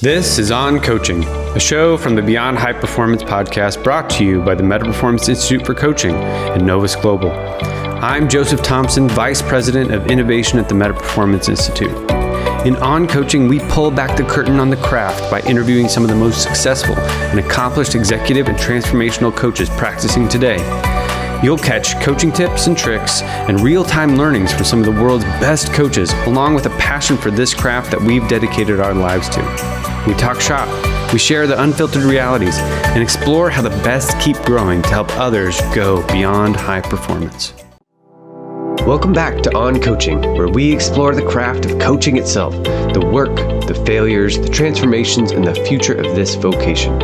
This is On Coaching, a show from the Beyond High Performance podcast brought to you by the Meta Performance Institute for Coaching and Novus Global. I'm Joseph Thompson, Vice President of Innovation at the Meta Performance Institute. In On Coaching, we pull back the curtain on the craft by interviewing some of the most successful and accomplished executive and transformational coaches practicing today. You'll catch coaching tips and tricks and real-time learnings from some of the world's best coaches, along with a passion for this craft that we've dedicated our lives to. We talk shop, we share the unfiltered realities, and explore how the best keep growing to help others go beyond high performance. Welcome back to On Coaching, where we explore the craft of coaching itself, the work, the failures, the transformations, and the future of this vocation.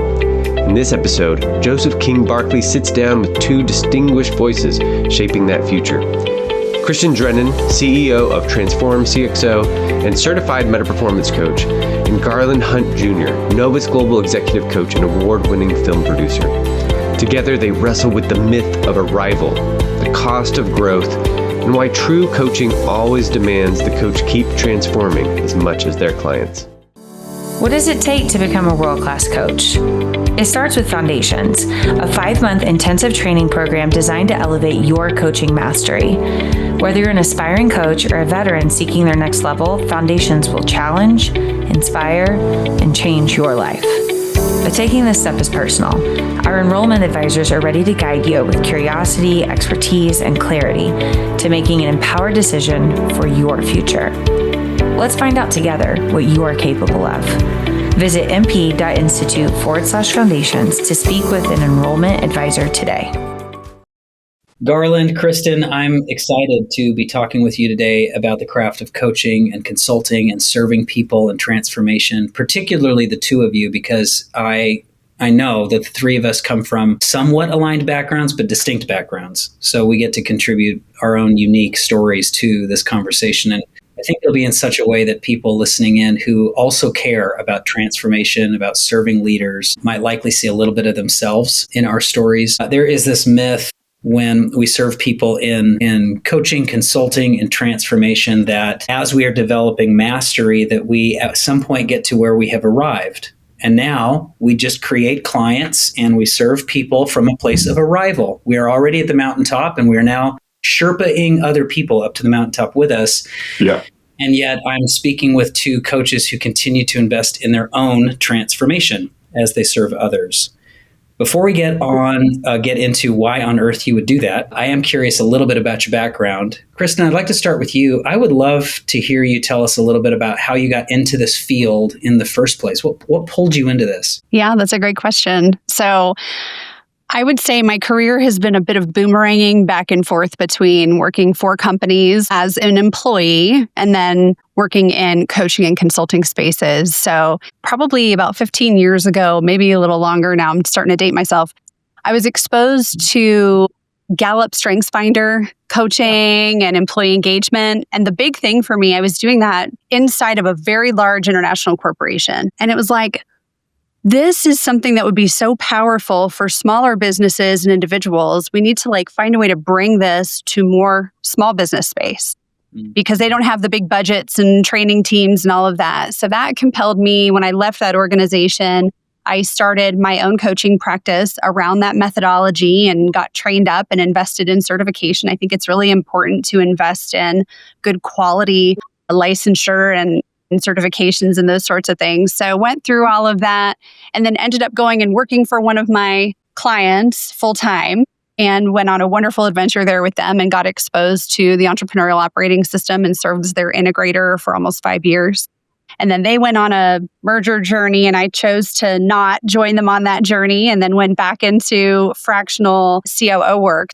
In this episode, Joseph King Barkley sits down with two distinguished voices shaping that future. Kristyn Drennen, CEO of TransformCXO and certified meta performance coach, and Garland Hunt Jr., Novus Global Executive Coach and award-winning film producer. Together, they wrestle with the myth of arrival, the cost of growth, and why true coaching always demands the coach keep transforming as much as their clients. What does it take to become a world-class coach? It starts with Foundations, a 5-month intensive training program designed to elevate your coaching mastery. Whether you're an aspiring coach or a veteran seeking their next level, Foundations will challenge, inspire, and change your life. But taking this step is personal. Our enrollment advisors are ready to guide you with curiosity, expertise, and clarity to making an empowered decision for your future. Let's find out together what you are capable of. Visit mp.institute/foundations to speak with an enrollment advisor today. Garland, Kristyn, I'm excited to be talking with you today about the craft of coaching and consulting and serving people and transformation, particularly the two of you, because I know that the three of us come from somewhat aligned backgrounds, but distinct backgrounds. So we get to contribute our own unique stories to this conversation. And I think it'll be in such a way that people listening in who also care about transformation, about serving leaders, might likely see a little bit of themselves in our stories. There is this myth when we serve people in coaching, consulting, and transformation that as we are developing mastery, that we at some point get to where we have arrived. And now we just create clients and we serve people from a place of arrival. We are already at the mountaintop and we are now Sherpaing other people up to the mountaintop with us. Yeah. And yet I'm speaking with two coaches who continue to invest in their own transformation as they serve others. Before we get into why on earth you would do that, I am curious a little bit about your background. Kristyn, I'd like to start with you. I would love to hear you tell us a little bit about how you got into this field in the first place. What pulled you into this? Yeah, that's a great question. So I would say my career has been a bit of boomeranging back and forth between working for companies as an employee and then working in coaching and consulting spaces. So probably about 15 years ago, maybe a little longer now, I'm starting to date myself, I was exposed to Gallup StrengthsFinder coaching and employee engagement. And the big thing for me, I was doing that inside of a very large international corporation. And it was like, this is something that would be so powerful for smaller businesses and individuals. We need to find a way to bring this to more small business space because they don't have the big budgets and training teams and all of that. So that compelled me. When I left that organization, I started my own coaching practice around that methodology and got trained up and invested in certification. I think it's really important to invest in good quality licensure and certifications and those sorts of things. So went through all of that and then ended up going and working for one of my clients full-time and went on a wonderful adventure there with them and got exposed to the entrepreneurial operating system and served as their integrator for almost 5 years. And then they went on a merger journey and I chose to not join them on that journey and then went back into fractional COO work.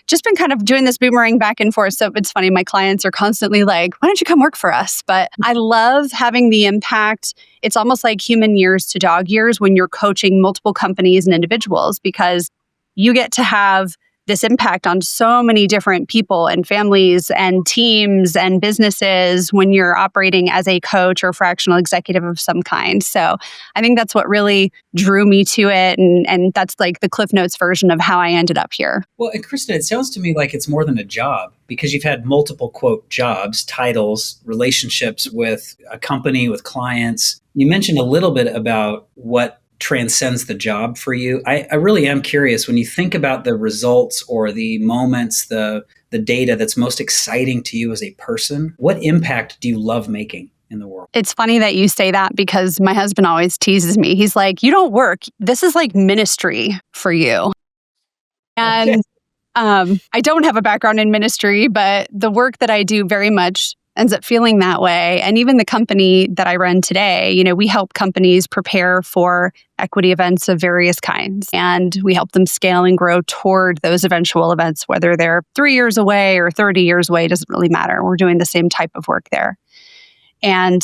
Just been kind of doing this boomerang back and forth. So it's funny, my clients are constantly like, why don't you come work for us? But I love having the impact. It's almost like human years to dog years when you're coaching multiple companies and individuals because you get to have this impact on so many different people and families and teams and businesses when you're operating as a coach or fractional executive of some kind. So I think that's what really drew me to it. And that's the Cliff Notes version of how I ended up here. Well, and Kristyn, it sounds to me like it's more than a job because you've had multiple, quote, jobs, titles, relationships with a company, with clients. You mentioned a little bit about what transcends the job for you. I really am curious, when you think about the results or the moments, the data that's most exciting to you as a person, what impact do you love making in the world? It's funny that you say that because my husband always teases me. He's like, you don't work. This is like ministry for you. And Okay. I don't have a background in ministry, but the work that I do very much ends up feeling that way. And even the company that I run today, we help companies prepare for equity events of various kinds. And we help them scale and grow toward those eventual events, whether they're 3 years away or 30 years away, doesn't really matter. We're doing the same type of work there. And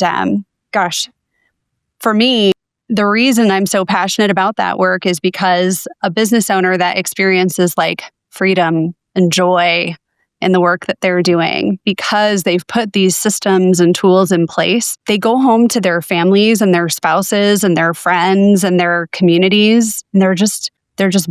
for me, the reason I'm so passionate about that work is because a business owner that experiences like freedom and joy in the work that they're doing, because they've put these systems and tools in place, they go home to their families and their spouses and their friends and their communities, and they're just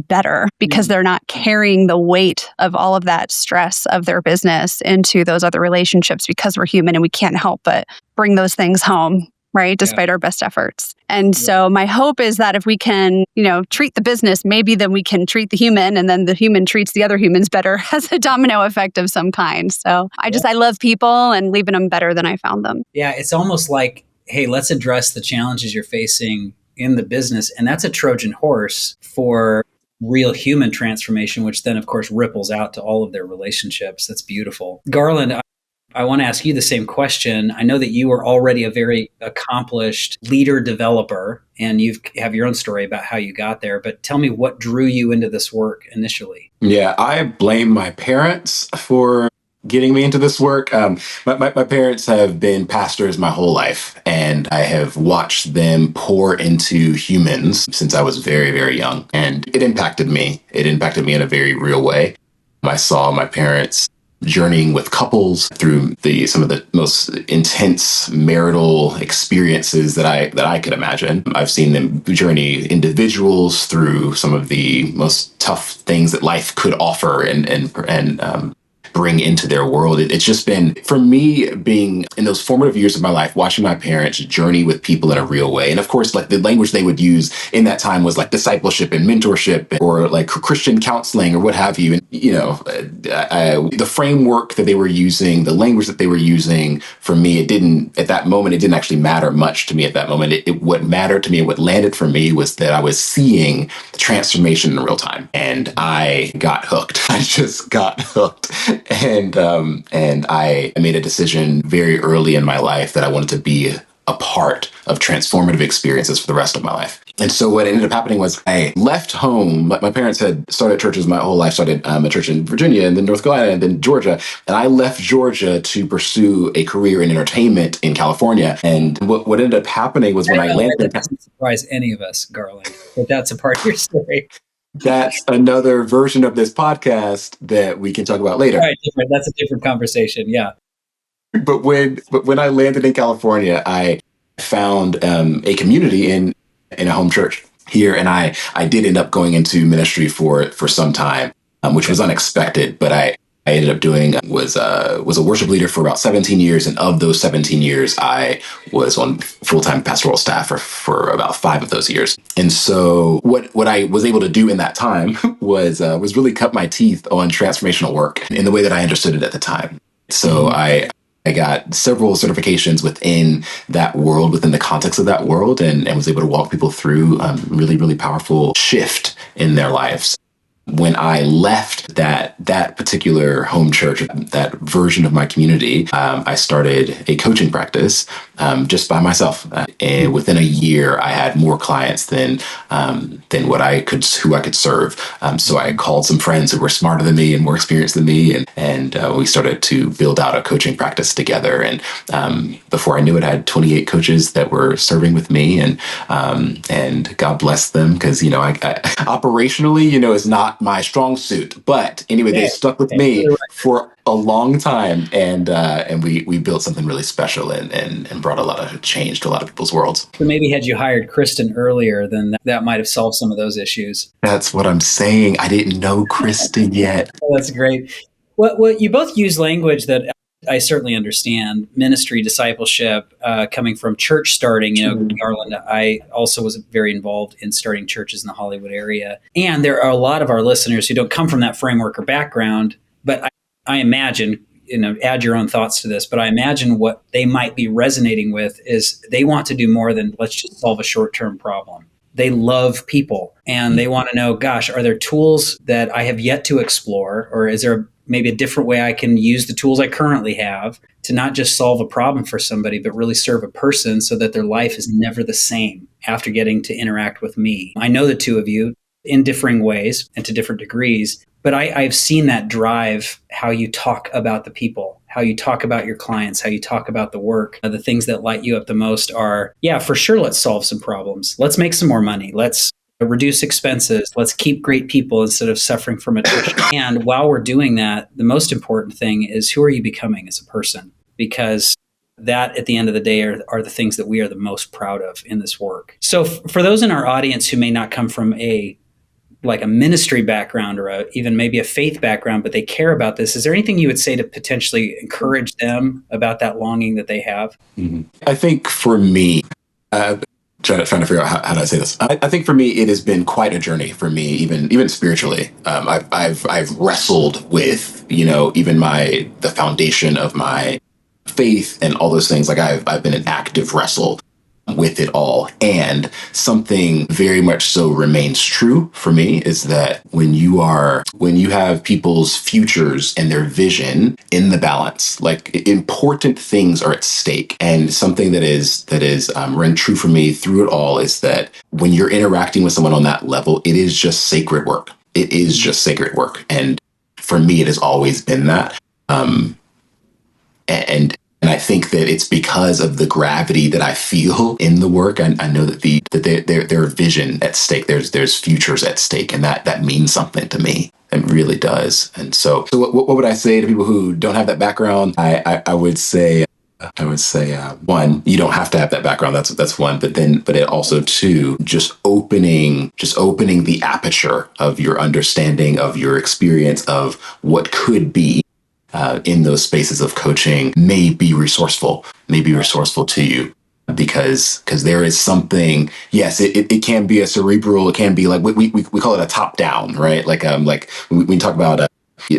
better because they're not carrying the weight of all of that stress of their business into those other relationships, because we're human and we can't help but bring those things home, right? Despite our best efforts. And so my hope is that if we can, treat the business, maybe then we can treat the human, and then the human treats the other humans better as a domino effect of some kind. So I love people and leaving them better than I found them. Yeah, it's almost like, hey, let's address the challenges you're facing in the business. And that's a Trojan horse for real human transformation, which then, of course, ripples out to all of their relationships. That's beautiful. Garland, I want to ask you the same question. I know that you are already a very accomplished leader developer, and you have your own story about how you got there. But tell me, what drew you into this work initially? Yeah, I blame my parents for getting me into this work. My parents have been pastors my whole life, and I have watched them pour into humans since I was very, very young. And it impacted me. It impacted me in a very real way. I saw my parents journeying with couples through some of the most intense marital experiences that I could imagine. I've seen them journey individuals through some of the most tough things that life could offer and bring into their world. It's just been, for me, being in those formative years of my life, watching my parents journey with people in a real way. And of course, like the language they would use in that time was like discipleship and mentorship, or like Christian counseling or what have you. And, the framework that they were using, the language that they were using, for me, it didn't actually matter much to me at that moment. What mattered to me, what landed for me, was that I was seeing the transformation in real time. And I got hooked. I just got hooked. And I made a decision very early in my life that I wanted to be a part of transformative experiences for the rest of my life. And so what ended up happening was I left home. My parents had started churches my whole life, started a church in Virginia and then North Carolina and then Georgia. And I left Georgia to pursue a career in entertainment in California. And what ended up happening was when I landed... That doesn't surprise any of us, Garland, but that's a part of your story. That's another version of this podcast that we can talk about later. Right, different. That's a different conversation. Yeah. But when I landed in California, I found a community in a home church here, and I did end up going into ministry for some time, which was unexpected. But I ended up doing was a worship leader for about 17 years, and of those 17 years, I was on full-time pastoral staff for about 5 of those years. And so what I was able to do in that time was really cut my teeth on transformational work in the way that I understood it at the time. So I got several certifications within that world, within the context of that world, and was able to walk people through really, really powerful shift in their lives. When I left that particular home church, that version of my community, I started a coaching practice just by myself. And within a year, I had more clients than who I could serve. So I called some friends who were smarter than me and more experienced than me, and we started to build out a coaching practice together. And before I knew it, I had 28 coaches that were serving with me, and God bless them, because I operationally, is not my strong suit. But anyway, they stuck with me for a long time, and we built something really special and brought a lot of change to a lot of people's worlds. So maybe had you hired Kristyn earlier, then that might have solved some of those issues. That's what I'm saying. I didn't know Kristyn yet. Oh, that's great. Well, you both use language that I certainly understand ministry, discipleship, coming from church starting. Garland, I also was very involved in starting churches in the Hollywood area. And there are a lot of our listeners who don't come from that framework or background, but I imagine, add your own thoughts to this, but I imagine what they might be resonating with is they want to do more than let's just solve a short-term problem. They love people and they want to know, gosh, are there tools that I have yet to explore? Or is there maybe a different way I can use the tools I currently have to not just solve a problem for somebody, but really serve a person so that their life is never the same after getting to interact with me? I know the two of you in differing ways and to different degrees, but I've seen that drive how you talk about the people, how you talk about your clients, how you talk about the work. The things that light you up the most are, yeah, for sure, let's solve some problems. Let's make some more money. Let's reduce expenses. Let's keep great people instead of suffering from attrition. And while we're doing that, the most important thing is, who are you becoming as a person? Because that, at the end of the day, are the things that we are the most proud of in this work. So for those in our audience who may not come from a ministry background or even maybe a faith background, but they care about this, is there anything you would say to potentially encourage them about that longing that they have? Mm-hmm. I think for me, trying to figure out how do I say this. I think for me, it has been quite a journey for me, even spiritually. I've wrestled with, even the foundation of my faith and all those things. Like I've been an active wrestle with it all. And something very much so remains true for me is that when you have people's futures and their vision in the balance, like important things are at stake. And something that is run true for me through it all is that when you're interacting with someone on that level, it is just sacred work. It is just sacred work. And for me, it has always been that. And I think that it's because of the gravity that I feel in the work. I know that their vision at stake. There's futures at stake, and that means something to me. It really does. And so what would I say to people who don't have that background? I would say one, you don't have to have that background. That's one. But it also two, just opening the aperture of your understanding of your experience of what could be. In those spaces of coaching may be resourceful to you because there is something, yes, it can be a cerebral, it can be like, we call it a top down, right? Like when you talk about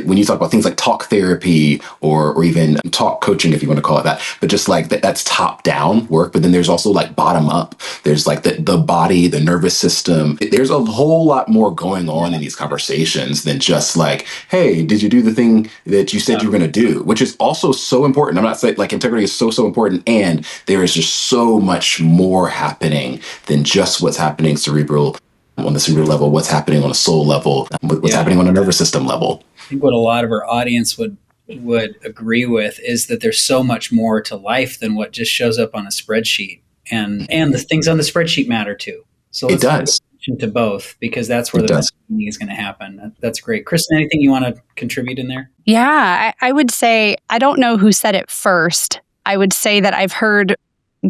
when you talk about things like talk therapy or even talk coaching, if you want to call it that, but just like that's top down work. But then there's also like bottom up. There's like the body, the nervous system. There's a whole lot more going on in these conversations than just like, hey, did you do the thing that you said you were going to do? Which is also so important. I'm not saying like integrity is so important. And there is just so much more happening than just what's happening on the cerebral level, what's happening on a soul level, what's happening on a nervous system level. I think what a lot of our audience would agree with is that there's so much more to life than what just shows up on a spreadsheet, and the things on the spreadsheet matter too. So let's pay attention to both, because that's where the best meaning is going to happen. That's great. Kristyn, anything you want to contribute in there? Yeah, I would say, I don't know who said it first. I would say that I've heard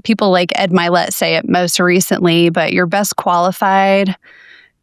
people like Ed Milet say it most recently, but you're best qualified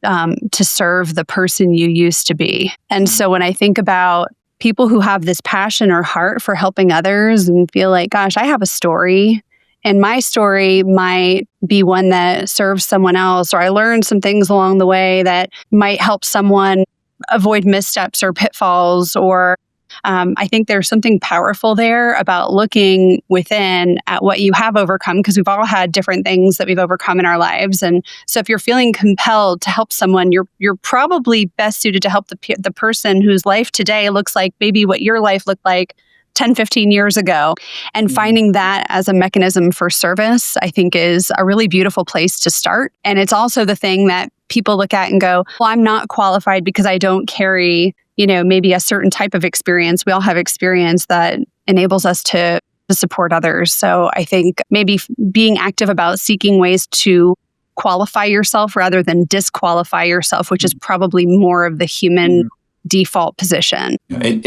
to serve the person you used to be. And so when I think about people who have this passion or heart for helping others and feel like, gosh, I have a story, and my story might be one that serves someone else, or I learned some things along the way that might help someone avoid missteps or pitfalls, or I think there's something powerful there about looking within at what you have overcome, because we've all had different things that we've overcome in our lives. And so if you're feeling compelled to help someone, you're probably best suited to help the person whose life today looks like maybe what your life looked like 10, 15 years ago. And finding that as a mechanism for service, I think, is a really beautiful place to start. And it's also the thing that people look at and go, well, I'm not qualified because I don't carry, maybe a certain type of experience. We all have experience that enables us to support others. So I think maybe being active about seeking ways to qualify yourself rather than disqualify yourself, which is probably more of the human default position. And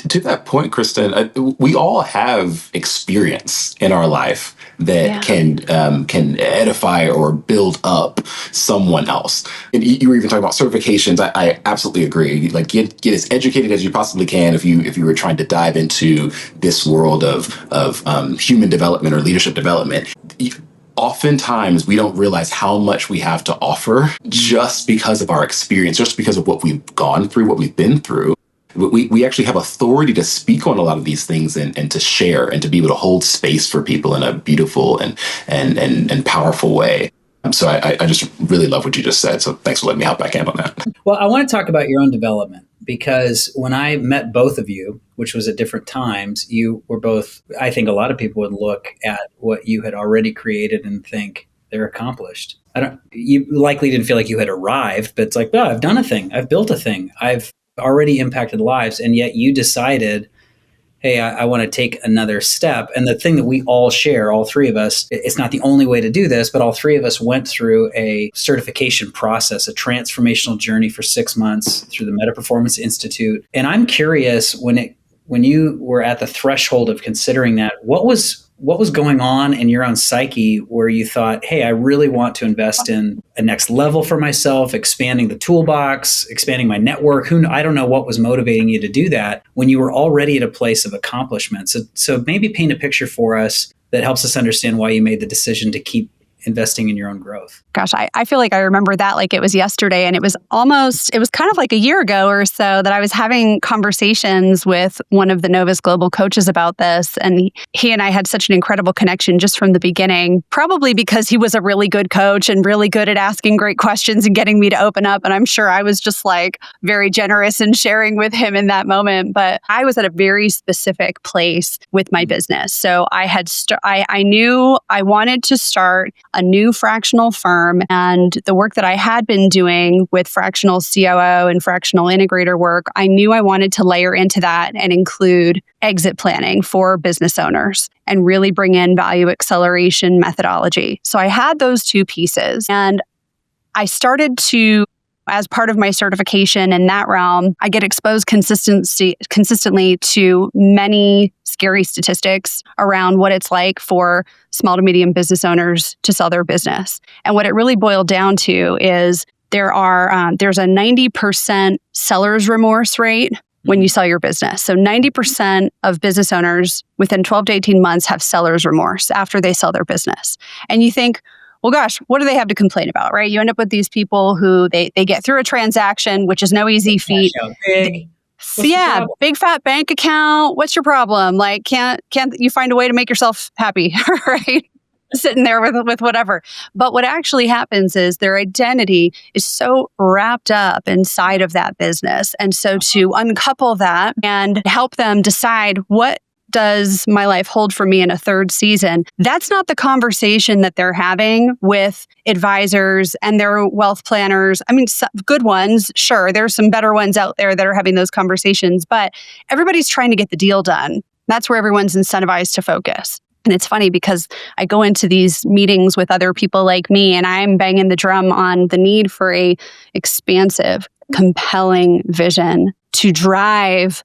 to that point, Kristyn, we all have experience in our life that can edify or build up someone else. And you were even talking about certifications. I absolutely agree. Like get as educated as you possibly can if you were trying to dive into this world of human development or leadership development. Oftentimes, we don't realize how much we have to offer just because of our experience, just because of what we've gone through, what we've been through. We actually have authority to speak on a lot of these things and to share and to be able to hold space for people in a beautiful and powerful way. So I just really love what you just said. So thanks for letting me hop back in on that. Well, I want to talk about your own development, because when I met both of you, which was at different times, you were both, I think a lot of people would look at what you had already created and think they're accomplished. You likely didn't feel like you had arrived, but it's like, oh, I've done a thing. I've built a thing. I've already impacted lives. And yet you decided, hey, I want to take another step. And the thing that we all share, all three of us, it's not the only way to do this, but all three of us went through a certification process, a transformational journey for 6 months through the Meta Performance Institute. And I'm curious, when you were at the threshold of considering that, what was going on in your own psyche where you thought, hey, I really want to invest in a next level for myself, expanding the toolbox, expanding my network? I don't know what was motivating you to do that when you were already at a place of accomplishment. So maybe paint a picture for us that helps us understand why you made the decision to keep investing in your own growth. Gosh, I feel like I remember that like it was yesterday. And it was kind of like a year ago or so that I was having conversations with one of the Novus Global coaches about this. And he and I had such an incredible connection just from the beginning, probably because he was a really good coach and really good at asking great questions and getting me to open up. And I'm sure I was just like very generous in sharing with him in that moment. But I was at a very specific place with my business. So I knew I wanted to start a new fractional firm, and the work that I had been doing with fractional COO and fractional integrator work, I knew I wanted to layer into that and include exit planning for business owners and really bring in value acceleration methodology. So I had those two pieces, and I started to, as part of my certification in that realm, I get exposed consistently to many scary statistics around what it's like for small to medium business owners to sell their business. And what it really boiled down to is there's a 90% seller's remorse rate when you sell your business. So 90% of business owners within 12 to 18 months have seller's remorse after they sell their business. And you think, well, gosh, what do they have to complain about, right? You end up with these people who they get through a transaction, which is no easy feat. Big fat bank account. What's your problem? Like, can't you find a way to make yourself happy, right? Sitting there with whatever. But what actually happens is their identity is so wrapped up inside of that business. And so to uncouple that and help them decide, what does my life hold for me in a third season? That's not the conversation that they're having with advisors and their wealth planners. I mean, good ones, sure. There's some better ones out there that are having those conversations, but everybody's trying to get the deal done. That's where everyone's incentivized to focus. And it's funny because I go into these meetings with other people like me, and I'm banging the drum on the need for a expansive, compelling vision to drive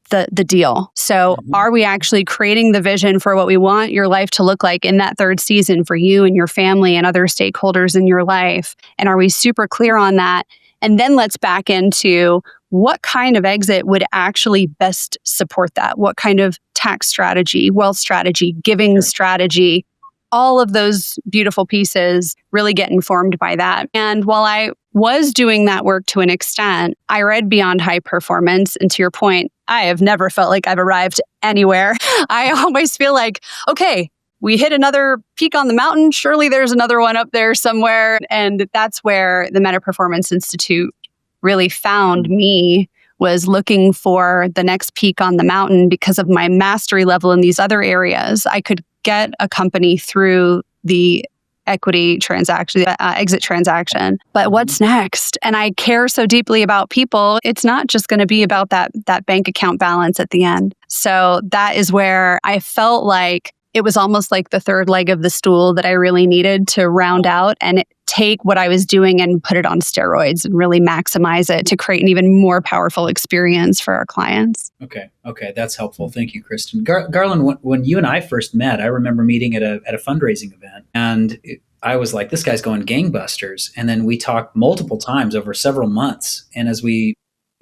the deal. So are we actually creating the vision for what we want your life to look like in that third season for you and your family and other stakeholders in your life? And are we super clear on that? And then let's back into what kind of exit would actually best support that? What kind of tax strategy, wealth strategy, giving strategy, all of those beautiful pieces really get informed by that. And while I was doing that work to an extent, I read Beyond High Performance. And to your point, I have never felt like I've arrived anywhere. I always feel like, okay, we hit another peak on the mountain. Surely there's another one up there somewhere. And that's where the Meta Performance Institute really found me, was looking for the next peak on the mountain because of my mastery level in these other areas. I could get a company through the equity transaction, exit transaction. But what's next? And I care so deeply about people. It's not just going to be about that bank account balance at the end. So that is where I felt like it was almost like the third leg of the stool that I really needed to round out. And take what I was doing and put it on steroids and really maximize it to create an even more powerful experience for our clients. Okay. That's helpful. Thank you, Kristyn. Garland, when you and I first met, I remember meeting at a fundraising event, and I was like, this guy's going gangbusters. And then we talked multiple times over several months. And as we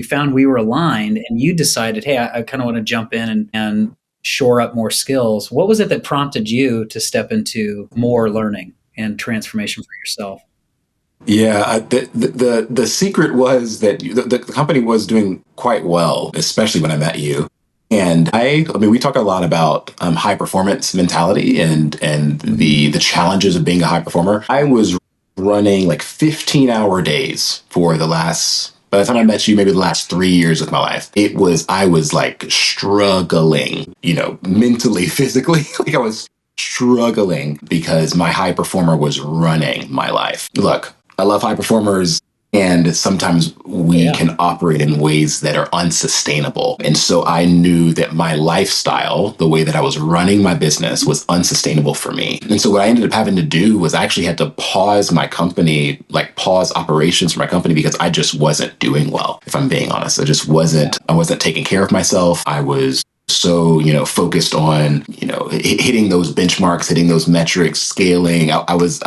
found we were aligned, and you decided, hey, I kind of want to jump in and shore up more skills. What was it that prompted you to step into more learning and transformation for yourself? Yeah, the secret was that the company was doing quite well, especially when I met you. And I mean, we talk a lot about high performance mentality and the challenges of being a high performer. I was running like 15-hour days for by the time I met you, maybe the last 3 years of my life. I was like struggling, mentally, physically. Like I was struggling because my high performer was running my life. Look, I love high performers, and sometimes we can operate in ways that are unsustainable. And so I knew that my lifestyle, the way that I was running my business, was unsustainable for me. And so what I ended up having to do was I actually had to pause my company, like pause operations for my company, because I just wasn't doing well. If I'm being honest, I wasn't taking care of myself. I was so, focused on, hitting those benchmarks, hitting those metrics, scaling. I was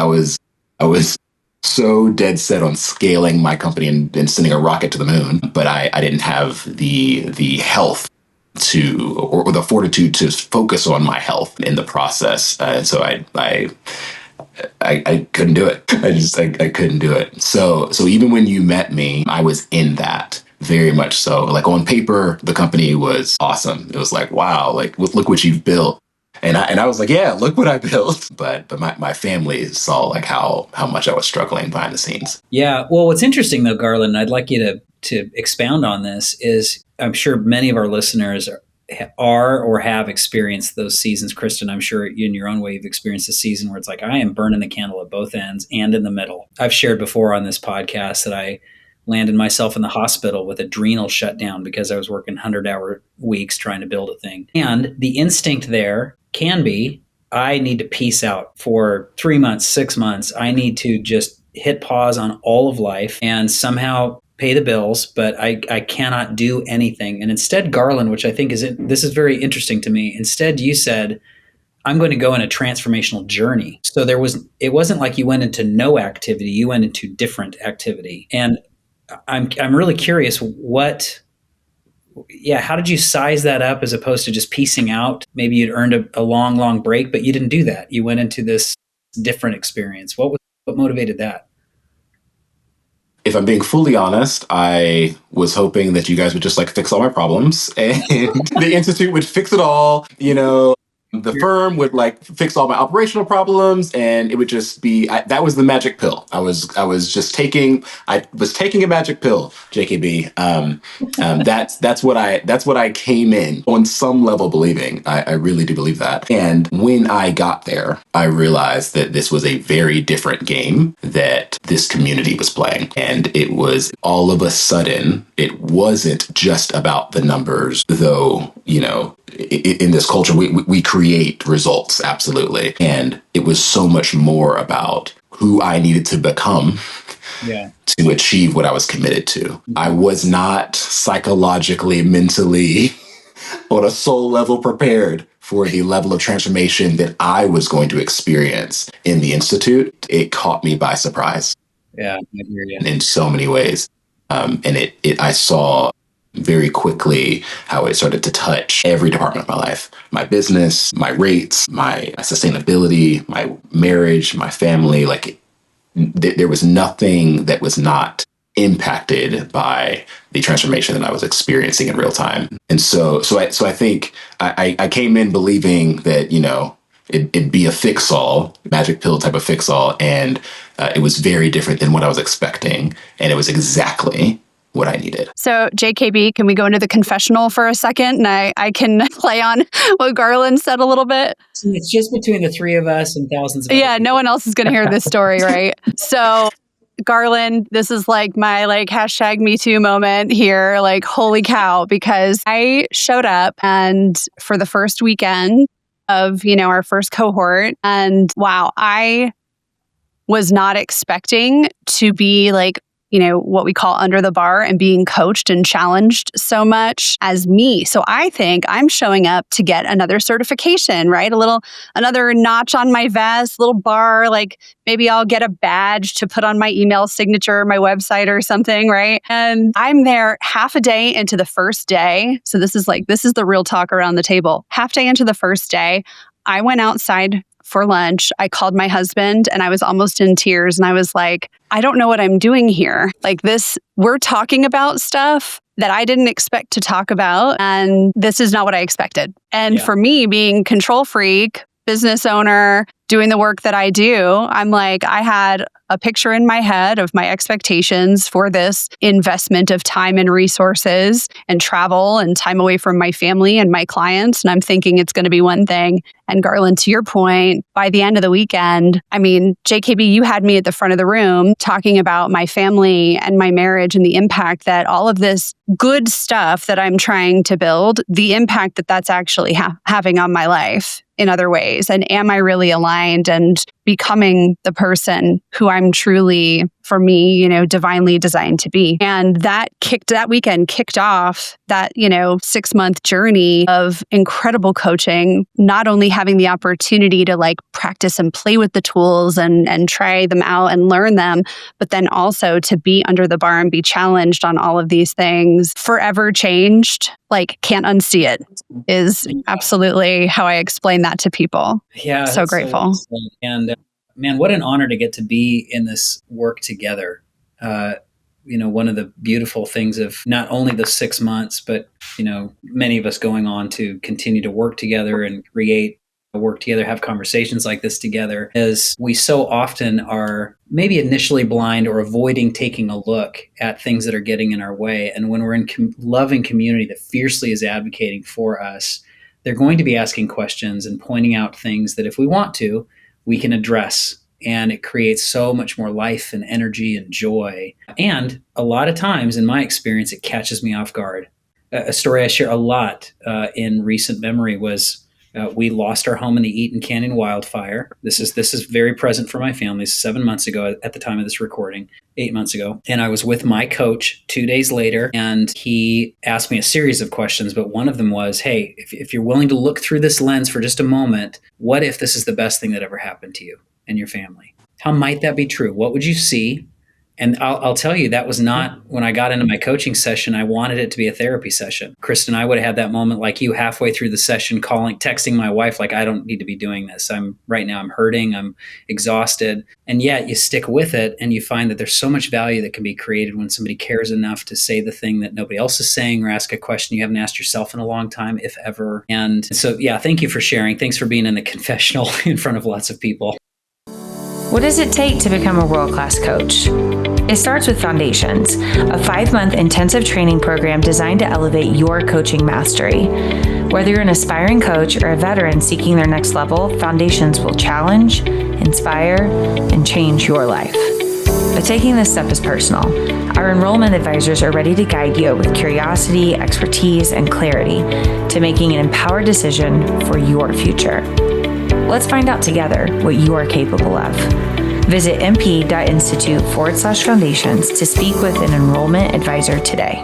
so dead set on scaling my company and sending a rocket to the moon, but I didn't have the health or the fortitude to focus on my health in the process. And so I couldn't do it. I couldn't do it. So even when you met me, I was in that very much so. Like on paper, the company was awesome. It was like, wow, like look what you've built. And I was like, yeah, look what I built. But my family saw like how much I was struggling behind the scenes. Yeah. Well, what's interesting though, Garland, I'd like you to expound on this, is I'm sure many of our listeners are or have experienced those seasons. Kristyn, I'm sure you in your own way you've experienced a season where it's like, I am burning the candle at both ends and in the middle. I've shared before on this podcast that I landed myself in the hospital with adrenal shutdown because I was working 100-hour weeks trying to build a thing. And the instinct there can be, I need to peace out for 3 months, 6 months. I need to just hit pause on all of life and somehow pay the bills, but I cannot do anything. And instead, Garland, which I think this is very interesting to me, instead you said, I'm going to go in a transformational journey. So it wasn't like you went into no activity, you went into different activity. And I'm really curious how did you size that up as opposed to just piecing out? Maybe you'd earned a long, long break, but you didn't do that. You went into this different experience. What motivated that? If I'm being fully honest, I was hoping that you guys would just like fix all my problems and the Institute would fix it all, The firm would like fix all my operational problems, and it would just be that was the magic pill. I was taking a magic pill, JKB. That's what I came in on some level believing. I really do believe that. And when I got there, I realized that this was a very different game that this community was playing, and it was all of a sudden it wasn't just about the numbers, though. In this culture, we create results, absolutely. And it was so much more about who I needed to become to achieve what I was committed to. I was not psychologically, mentally, on a soul level prepared for the level of transformation that I was going to experience in the Institute. It caught me by surprise. Yeah, I hear you. In so many ways. And I saw very quickly how it started to touch every department of my life, my business, my rates, my sustainability, my marriage, my family. Like there was nothing that was not impacted by the transformation that I was experiencing in real time. And so I think I came in believing that, it'd be a fix-all, magic pill type of fix-all. And it was very different than what I was expecting. And it was exactly what I needed. So JKB, can we go into the confessional for a second? And I can play on what Garland said a little bit. It's just between the three of us and thousands of Yeah, no one else is going to hear this story, right? So Garland, this is like my hashtag Me Too moment here. Like, holy cow, because I showed up and for the first weekend of, our first cohort, and wow, I was not expecting to be like, what we call under the bar and being coached and challenged so much as me. So I think I'm showing up to get another certification, right? Another notch on my vest, little bar, like maybe I'll get a badge to put on my email signature, my website or something, right? And I'm there half a day into the first day. So this is the real talk around the table. Half day into the first day, I went outside for lunch. I called my husband and I was almost in tears. And I was like, I don't know what I'm doing here. Like we're talking about stuff that I didn't expect to talk about. And this is not what I expected. And for me, being control freak, business owner, doing the work that I do, I'm like, I had a picture in my head of my expectations for this investment of time and resources and travel and time away from my family and my clients. And I'm thinking it's going to be one thing. And Garland, to your point, by the end of the weekend, I mean, JKB, you had me at the front of the room talking about my family and my marriage and the impact that all of this good stuff that I'm trying to build, the impact that that's actually having on my life in other ways. And am I really aligned and becoming the person who I'm truly, for me, divinely designed to be? And that weekend kicked off that, 6-month journey of incredible coaching, not only having the opportunity to like practice and play with the tools and try them out and learn them, but then also to be under the bar and be challenged on all of these things, forever changed, like can't unsee it, is absolutely how I explain that to people. Yeah. So grateful. And man, what an honor to get to be in this work together. One of the beautiful things of not only the 6 months, but, many of us going on to continue to work together and work together, have conversations like this together, is we so often are maybe initially blind or avoiding taking a look at things that are getting in our way. And when we're in loving community that fiercely is advocating for us, they're going to be asking questions and pointing out things that if we want to, we can address. And it creates so much more life and energy and joy. And a lot of times, in my experience, it catches me off guard. A story I share a lot in recent memory was we lost our home in the Eaton Canyon wildfire. This is very present for my family. 7 months ago at the time of this recording, 8 months ago. And I was with my coach 2 days later, and he asked me a series of questions, but one of them was, hey, if you're willing to look through this lens for just a moment, what if this is the best thing that ever happened to you and your family? How might that be true? What would you see? And I'll tell you, that was not, when I got into my coaching session, I wanted it to be a therapy session. Kristyn, I would have had that moment like you halfway through the session, texting my wife, like, I don't need to be doing this. Right now I'm hurting, I'm exhausted. And yet you stick with it and you find that there's so much value that can be created when somebody cares enough to say the thing that nobody else is saying or ask a question you haven't asked yourself in a long time, if ever. And so, thank you for sharing. Thanks for being in the confessional in front of lots of people. What does it take to become a world-class coach? It starts with Foundations, a 5-month intensive training program designed to elevate your coaching mastery. Whether you're an aspiring coach or a veteran seeking their next level, Foundations will challenge, inspire, and change your life. But taking this step is personal. Our enrollment advisors are ready to guide you with curiosity, expertise, and clarity to making an empowered decision for your future. Let's find out together what you are capable of. Visit mp.institute/foundations to speak with an enrollment advisor today.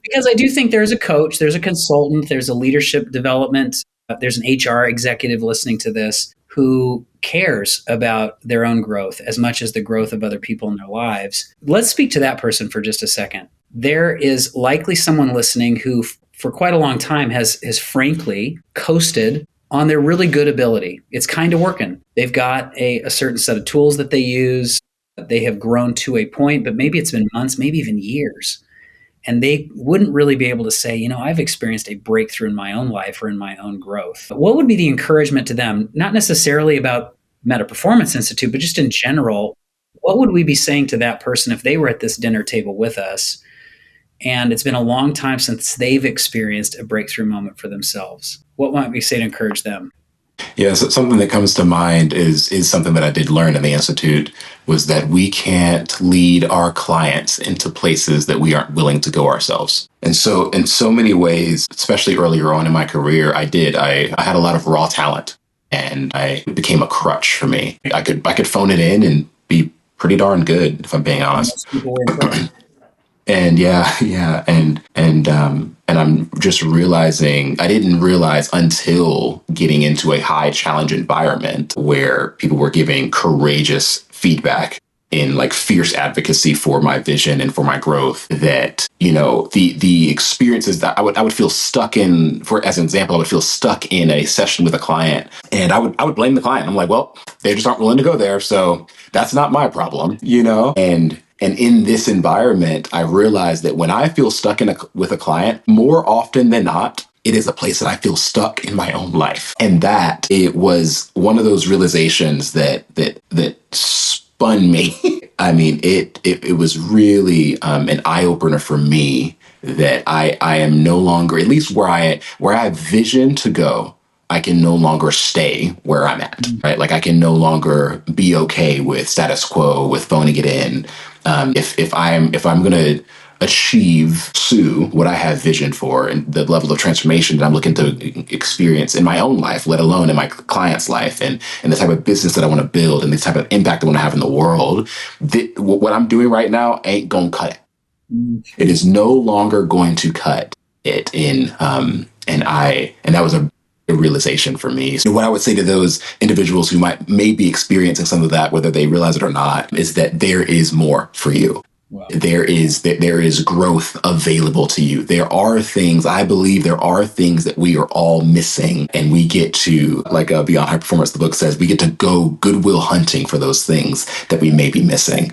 Because I do think there's a coach, there's a consultant, there's a leadership development, there's an HR executive listening to this who cares about their own growth as much as the growth of other people in their lives. Let's speak to that person for just a second. There is likely someone listening who for quite a long time has frankly coasted on their really good ability. It's kind of working. They've got a certain set of tools that they use. They have grown to a point, but maybe it's been months, maybe even years. And they wouldn't really be able to say, I've experienced a breakthrough in my own life or in my own growth. But what would be the encouragement to them? Not necessarily about Meta Performance Institute, but just in general, what would we be saying to that person if they were at this dinner table with us and it's been a long time since they've experienced a breakthrough moment for themselves? What might we say to encourage them? Yeah, so something that comes to mind is something that I did learn in the Institute, was that we can't lead our clients into places that we aren't willing to go ourselves. And so in so many ways, especially earlier on in my career, I had a lot of raw talent. and it became a crutch for me. I could phone it in and be pretty darn good, if I'm being honest. Most people were impressed. And and I'm just realizing, I didn't realize until getting into a high challenge environment where people were giving courageous feedback in like fierce advocacy for my vision and for my growth, that, you know, the experiences that I would feel stuck in, for as an example, I would feel stuck in a session with a client and I would blame the client. I'm like, well, they just aren't willing to go there. So that's not my problem, you know? And in this environment, I realized that when I feel stuck with a client, more often than not, it is a place that I feel stuck in my own life. And that it was one of those realizations that spun me. I mean, it was really an eye opener for me that I am no longer, at least where I have vision to go, I can no longer stay where I'm at, right? Like I can no longer be okay with status quo, with phoning it in. If I'm going to achieve what I have vision for and the level of transformation that I'm looking to experience in my own life, let alone in my client's life, and the type of business that I want to build and the type of impact I want to have in the world, what I'm doing right now ain't going to cut it. It is no longer going to cut it in. And that was a realization for me. So what I would say to those individuals who may be experiencing some of that, whether they realize it or not, is that there is more for you. Wow. There is growth available to you. There are things, I believe there are things that we are all missing, and we get to, like Beyond High Performance, the book says, we get to go goodwill hunting for those things that we may be missing.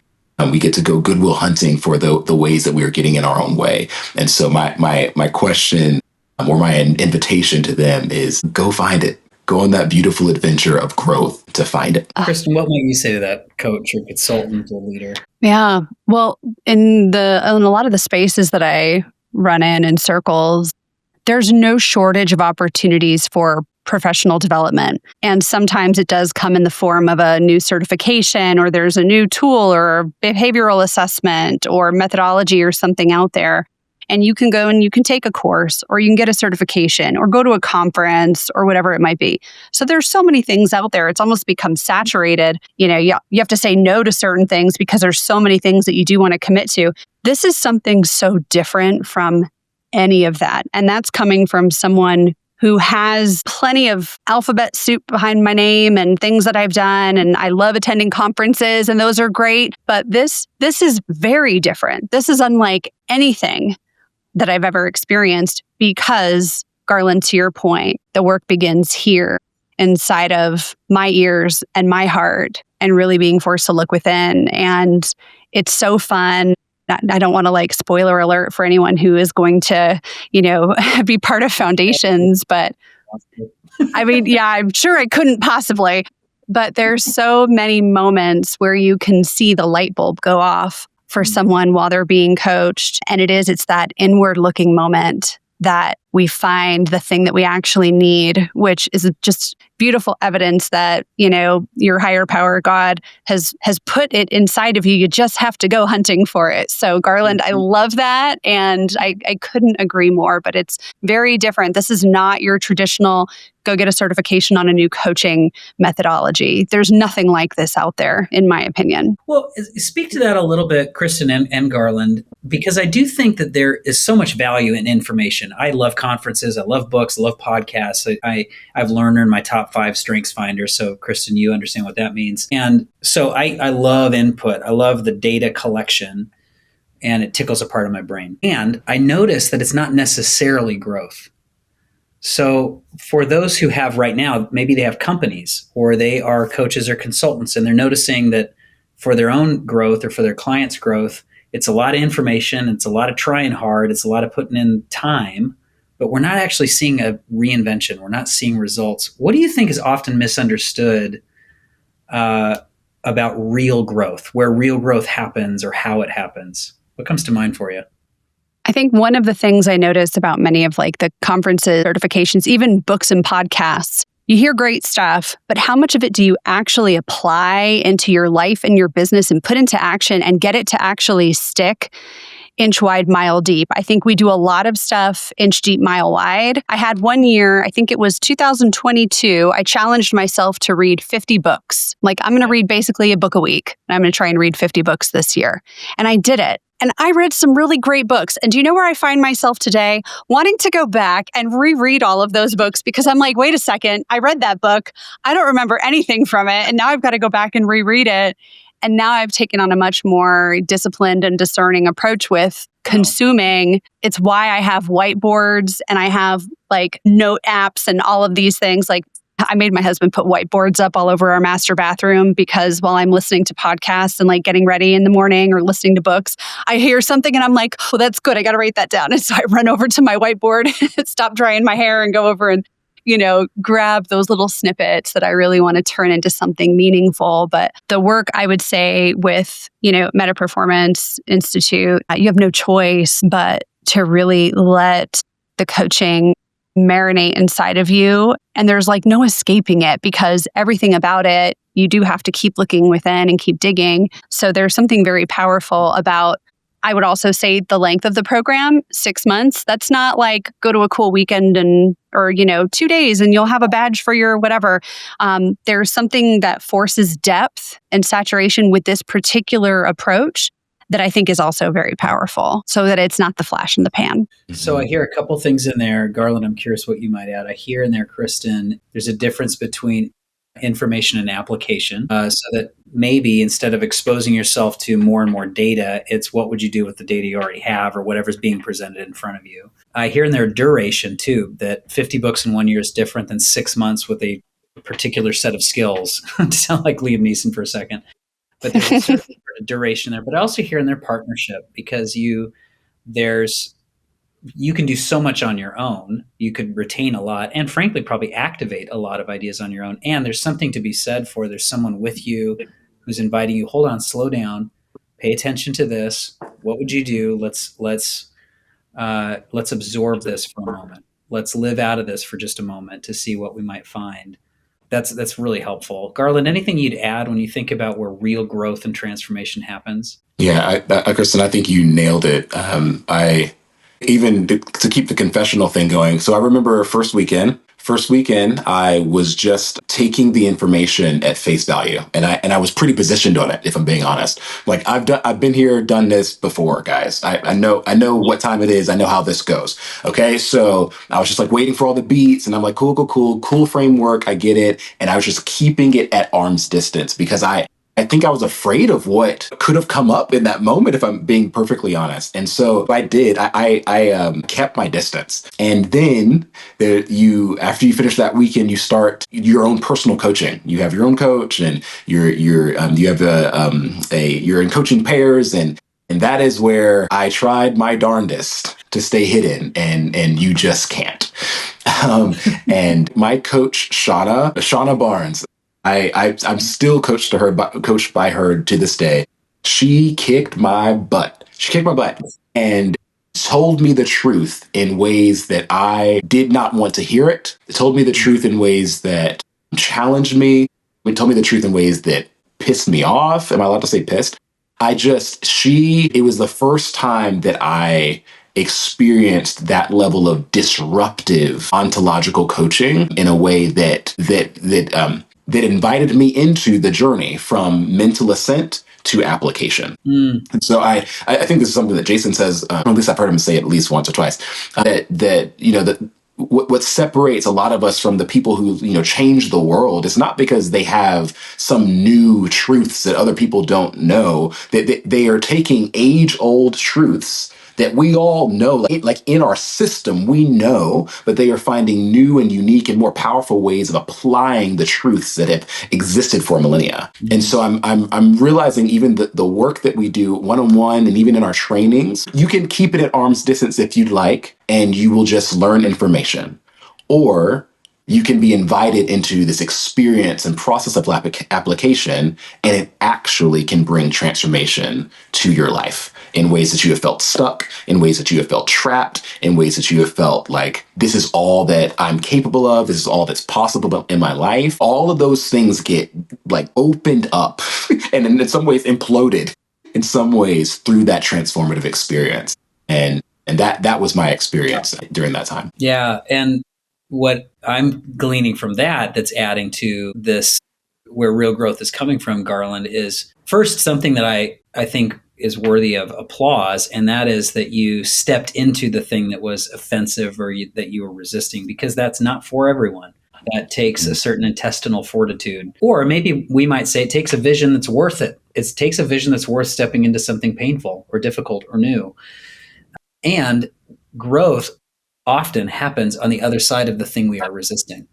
We get to go goodwill hunting for the ways that we are getting in our own way. And so my question or my invitation to them is go find it. Go on that beautiful adventure of growth to find it. Kristyn, what might you say to that coach or consultant or leader? Yeah. Well, in a lot of the spaces that I run in circles, there's no shortage of opportunities for professional development. And sometimes it does come in the form of a new certification, or there's a new tool or behavioral assessment or methodology or something out there. And you can go and you can take a course, or you can get a certification, or go to a conference, or whatever it might be. So there's so many things out there. It's almost become saturated. You know, you have to say no to certain things because there's so many things that you do want to commit to. This is something so different from any of that. And that's coming from someone who has plenty of alphabet soup behind my name and things that I've done. And I love attending conferences, and those are great. But this is very different. This is unlike anything that I've ever experienced, because, Garland, to your point, the work begins here inside of my ears and my heart, and really being forced to look within. And it's so fun. I don't want to spoiler alert for anyone who is going to, be part of Foundations, but I mean, yeah, I'm sure I couldn't possibly, but there's so many moments where you can see the light bulb go off for someone while they're being coached. And it's that inward looking moment that we find the thing that we actually need, which is just beautiful evidence that, your higher power, God, has put it inside of you. You just have to go hunting for it. So Garland, I love that. And I couldn't agree more, but it's very different. This is not your traditional go get a certification on a new coaching methodology. There's nothing like this out there, in my opinion. Well, speak to that a little bit, Kristyn and Garland, because I do think that there is so much value in information. I love conferences. I love books. I love podcasts. I've learned in my top 5 strengths finder. So Kristyn, you understand what that means. And so I love input. I love the data collection, and it tickles a part of my brain. And I notice that it's not necessarily growth. So for those who have right now, maybe they have companies, or they are coaches or consultants, and they're noticing that for their own growth or for their clients' growth, it's a lot of information, it's a lot of trying hard, it's a lot of putting in time, but we're not actually seeing a reinvention. We're not seeing results. What do you think is often misunderstood about real growth, where real growth happens or how it happens? What comes to mind for you? I think one of the things I noticed about many of the conferences, certifications, even books and podcasts, you hear great stuff, but how much of it do you actually apply into your life and your business and put into action and get it to actually stick? inch wide, mile deep. I think we do a lot of stuff inch deep, mile wide. I had one year, I think it was 2022, I challenged myself to read 50 books. Like, I'm going to read basically a book a week. And I'm going to try and read 50 books this year. And I did it. And I read some really great books. And do you know where I find myself today? Wanting to go back and reread all of those books because I'm like, wait a second, I read that book. I don't remember anything from it. And now I've got to go back and reread it. And now I've taken on a much more disciplined and discerning approach with consuming. It's why I have whiteboards and I have like note apps and all of these things. Like, I made my husband put whiteboards up all over our master bathroom because while I'm listening to podcasts and like getting ready in the morning or listening to books, I hear something and I'm like, oh, that's good. I got to write that down. And so I run over to my whiteboard, stop drying my hair and go over and, grab those little snippets that I really want to turn into something meaningful. But the work, I would say, with, Meta Performance Institute, you have no choice but to really let the coaching marinate inside of you. And there's like no escaping it because everything about it, you do have to keep looking within and keep digging. So there's something very powerful about, I would also say, the length of the program, 6 months. That's not like go to a cool weekend or 2 days and you'll have a badge for your whatever. There's something that forces depth and saturation with this particular approach that I think is also very powerful, so that it's not the flash in the pan. So I hear a couple things in there. Garland, I'm curious what you might add. I hear in there, Kristyn, there's a difference between information and application. So that maybe instead of exposing yourself to more and more data, it's what would you do with the data you already have or whatever's being presented in front of you. I hear in there duration too, that 50 books in 1 year is different than 6 months with a particular set of skills. To sound like Liam Neeson for a second. But there's a certain duration there. But I also hear in their partnership because you can do so much on your own. You could retain a lot and frankly, probably activate a lot of ideas on your own. And there's something to be said for there's someone with you who's inviting you, hold on, slow down, pay attention to this. What would you do? Let's absorb this for a moment. Let's live out of this for just a moment to see what we might find. That's really helpful. Garland, anything you'd add when you think about where real growth and transformation happens? Yeah, Kristyn, I think you nailed it. Even to keep the confessional thing going. So I remember first weekend, I was just taking the information at face value, and I was pretty positioned on it, if I'm being honest. Like I've been here, done this before, guys. I know what time it is. I know how this goes. Okay, so I was just like waiting for all the beats, and I'm like, cool framework. I get it, and I was just keeping it at arm's distance because I think I was afraid of what could have come up in that moment, if I'm being perfectly honest. And so I did. I kept my distance. And then after you finish that weekend, you start your own personal coaching. You have your own coach, and you're in coaching pairs, and that is where I tried my darndest to stay hidden, and you just can't. And my coach, Shauna Barnes. I'm still coached by her to this day. She kicked my butt. And told me the truth in ways that I did not want to hear it. It told me the truth in ways that challenged me. It told me the truth in ways that pissed me off. Am I allowed to say pissed? It was the first time that I experienced that level of disruptive ontological coaching in a way that invited me into the journey from mental assent to application. And so I think this is something that Jason says, or at least I've heard him say it at least once or twice, what separates a lot of us from the people who, change the world is not because they have some new truths that other people don't know, that they are taking age-old truths that we all know, like in our system, we know, but they are finding new and unique and more powerful ways of applying the truths that have existed for millennia. Mm-hmm. And so I'm realizing even the work that we do one-on-one and even in our trainings, you can keep it at arm's distance if you'd like, and you will just learn information. Or you can be invited into this experience and process of application, and it actually can bring transformation to your life in ways that you have felt stuck, in ways that you have felt trapped, in ways that you have felt like this is all that I'm capable of, this is all that's possible in my life. All of those things get like opened up and in some ways imploded in some ways through that transformative experience. And that was my experience during that time. Yeah. And what I'm gleaning from that's adding to this, where real growth is coming from, Garland, is first something that I think is worthy of applause. And that is that you stepped into the thing that was offensive or that you were resisting, because that's not for everyone. That takes a certain intestinal fortitude. Or maybe we might say it takes a vision that's worth it. It takes a vision that's worth stepping into something painful or difficult or new. And growth often happens on the other side of the thing we are resisting.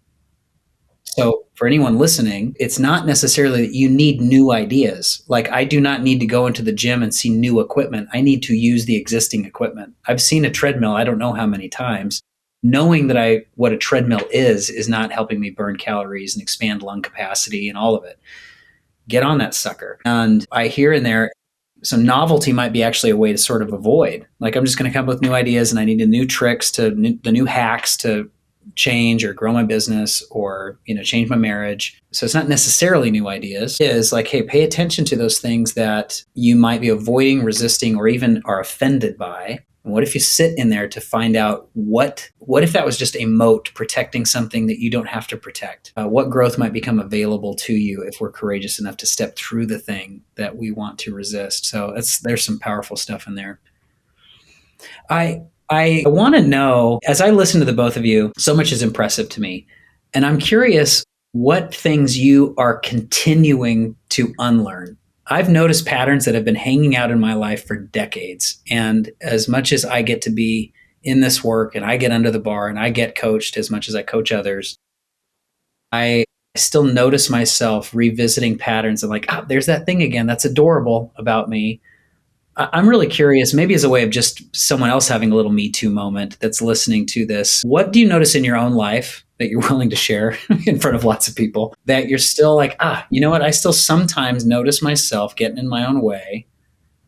So for anyone listening, it's not necessarily that you need new ideas. Like, I do not need to go into the gym and see new equipment. I need to use the existing equipment. I've seen a treadmill, I don't know how many times. Knowing that what a treadmill is not helping me burn calories and expand lung capacity and all of it. Get on that sucker. And I hear in there, so novelty might be actually a way to sort of avoid. Like, I'm just going to come up with new ideas and I need the new tricks, the new hacks to change or grow my business or, change my marriage. So it's not necessarily new ideas. It is like, hey, pay attention to those things that you might be avoiding, resisting, or even are offended by. And what if you sit in there to find out what if that was just a moat protecting something that you don't have to protect? What growth might become available to you if we're courageous enough to step through the thing that we want to resist? So there's some powerful stuff in there. I want to know, as I listen to the both of you, so much is impressive to me. And I'm curious what things you are continuing to unlearn. I've noticed patterns that have been hanging out in my life for decades. And as much as I get to be in this work and I get under the bar and I get coached as much as I coach others, I still notice myself revisiting patterns of like, there's that thing again. That's adorable about me. I'm really curious, maybe as a way of just someone else having a little Me Too moment that's listening to this. What do you notice in your own life that you're willing to share in front of lots of people that you're still like, you know what? I still sometimes notice myself getting in my own way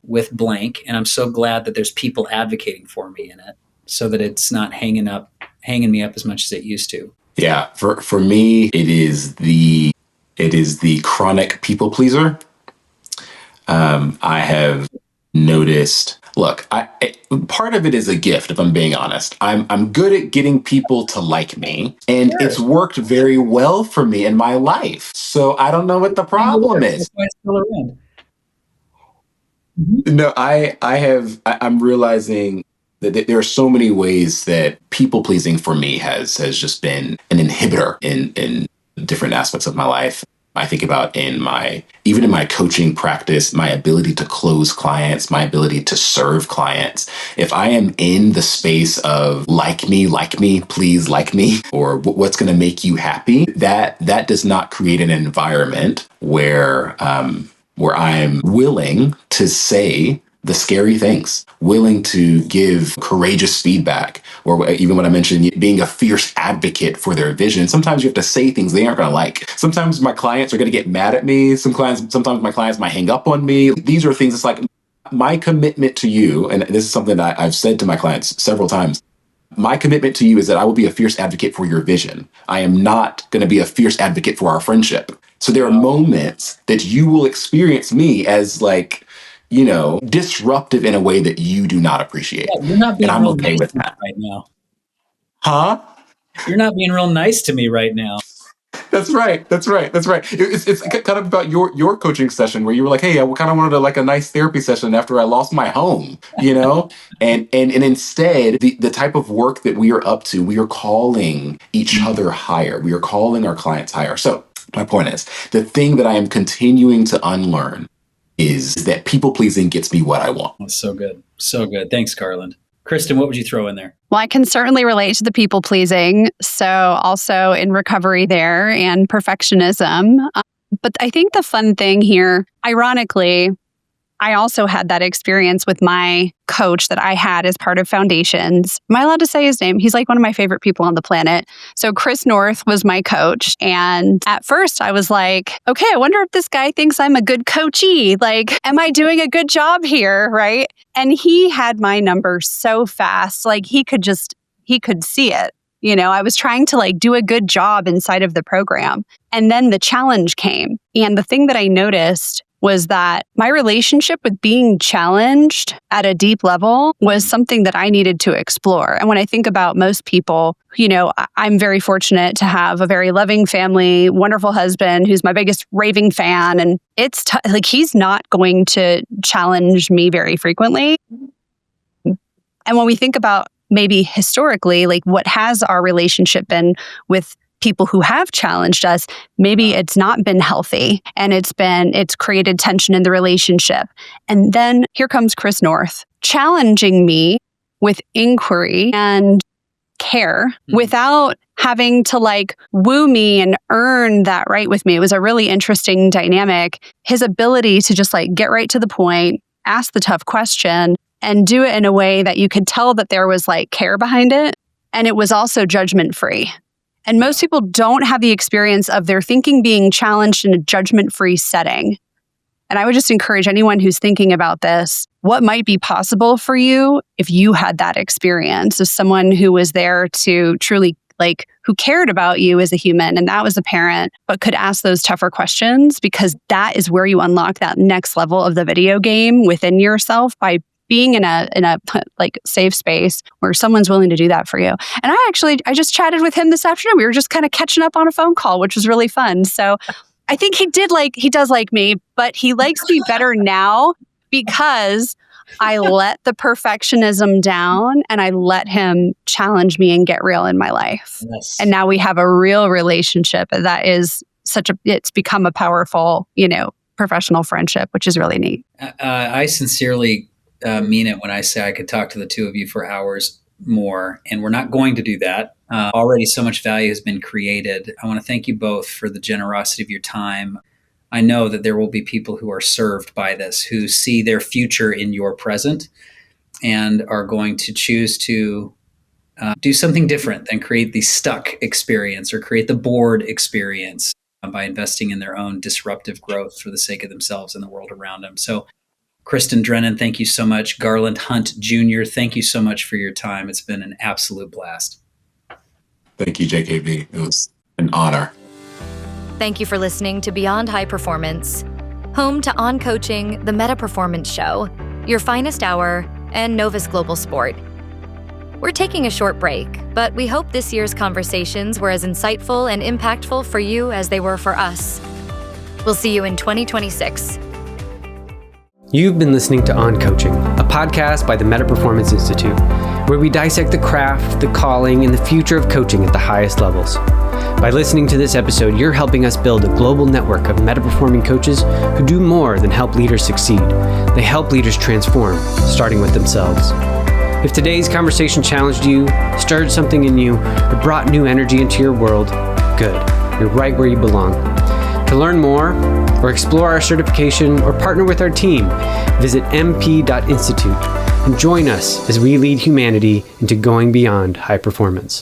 with blank. And I'm so glad that there's people advocating for me in it so that it's not hanging me up as much as it used to. Yeah. For me, it is the chronic people pleaser. I have noticed, look, part of it is a gift, if I'm being honest. I'm good at getting people to like me, and It's worked very well for me in my life. So I don't know what the problem is. That's why it's still around. Mm-hmm. No, I'm realizing that there are so many ways that people pleasing for me has just been an inhibitor in different aspects of my life. I think about even in my coaching practice, my ability to close clients, my ability to serve clients. If I am in the space of like me, please like me, or what's going to make you happy, that does not create an environment where I'm willing to say the scary things, willing to give courageous feedback, or even when I mentioned being a fierce advocate for their vision. Sometimes you have to say things they aren't going to like. Sometimes my clients are going to get mad at me. Sometimes my clients might hang up on me. These are things that's like my commitment to you. And this is something that I've said to my clients several times. My commitment to you is that I will be a fierce advocate for your vision. I am not going to be a fierce advocate for our friendship. So there are moments that you will experience me as disruptive in a way that you do not appreciate. Yeah, you're not being and I'm real okay nice with to me that right now. Huh? You're not being real nice to me right now. That's right. It's kind of about your coaching session where you were like, hey, I kind of wanted a nice therapy session after I lost my home, and instead the type of work that we are up to, we are calling each other higher. We are calling our clients higher. So my point is, the thing that I am continuing to unlearn is that people pleasing gets me what I want. That's so good. So good. Thanks, Garland. Kristyn, what would you throw in there? Well, I can certainly relate to the people pleasing. So also in recovery there and perfectionism. But I think the fun thing here, ironically, I also had that experience with my coach that I had as part of Foundations. Am I allowed to say his name? He's like one of my favorite people on the planet. So Chris North was my coach. And at first I was like, okay, I wonder if this guy thinks I'm a good coachee. Like, am I doing a good job here? Right. And he had my number so fast. Like he could see it. I was trying to do a good job inside of the program. And then the challenge came. And the thing that I noticed was that my relationship with being challenged at a deep level was something that I needed to explore. And when I think about most people, I'm very fortunate to have a very loving family, wonderful husband who's my biggest raving fan. And it's he's not going to challenge me very frequently. And when we think about maybe historically, like what has our relationship been with people who have challenged us, maybe it's not been healthy and it's created tension in the relationship. And then here comes Chris North challenging me with inquiry and care without having to woo me and earn that right with me. It was a really interesting dynamic. His ability to just get right to the point, ask the tough question, and do it in a way that you could tell that there was care behind it. And it was also judgment free. And most people don't have the experience of their thinking being challenged in a judgment-free setting. And I would just encourage anyone who's thinking about this, what might be possible for you if you had that experience of someone who was there to truly, who cared about you as a human, and that was a parent, but could ask those tougher questions, because that is where you unlock that next level of the video game within yourself by being in a safe space where someone's willing to do that for you. And I just chatted with him this afternoon. We were just kind of catching up on a phone call, which was really fun. So I think he does like me, but he likes me better now because I let the perfectionism down and I let him challenge me and get real in my life. Yes. And now we have a real relationship that is it's become a powerful, professional friendship, which is really neat. I sincerely mean it when I say I could talk to the two of you for hours more, and we're not going to do that. Already so much value has been created. I want to thank you both for the generosity of your time. I know that there will be people who are served by this, who see their future in your present and are going to choose to do something different than create the stuck experience or create the bored experience by investing in their own disruptive growth for the sake of themselves and the world around them. So Kristyn Drennen, thank you so much. Garland Hunt Jr., thank you so much for your time. It's been an absolute blast. Thank you, JKB. It was an honor. Thank you for listening to Beyond High Performance, home to On Coaching, the Meta Performance Show, Your Finest Hour, and Novus Global Sport. We're taking a short break, but we hope this year's conversations were as insightful and impactful for you as they were for us. We'll see you in 2026. You've been listening to On Coaching, a podcast by the Meta Performance Institute, where we dissect the craft, the calling, and the future of coaching at the highest levels. By listening to this episode, you're helping us build a global network of meta-performing coaches who do more than help leaders succeed. They help leaders transform, starting with themselves. If today's conversation challenged you, stirred something in you, or brought new energy into your world, good. You're right where you belong. To learn more, or explore our certification, or partner with our team, visit mp.institute and join us as we lead humanity into going beyond high performance.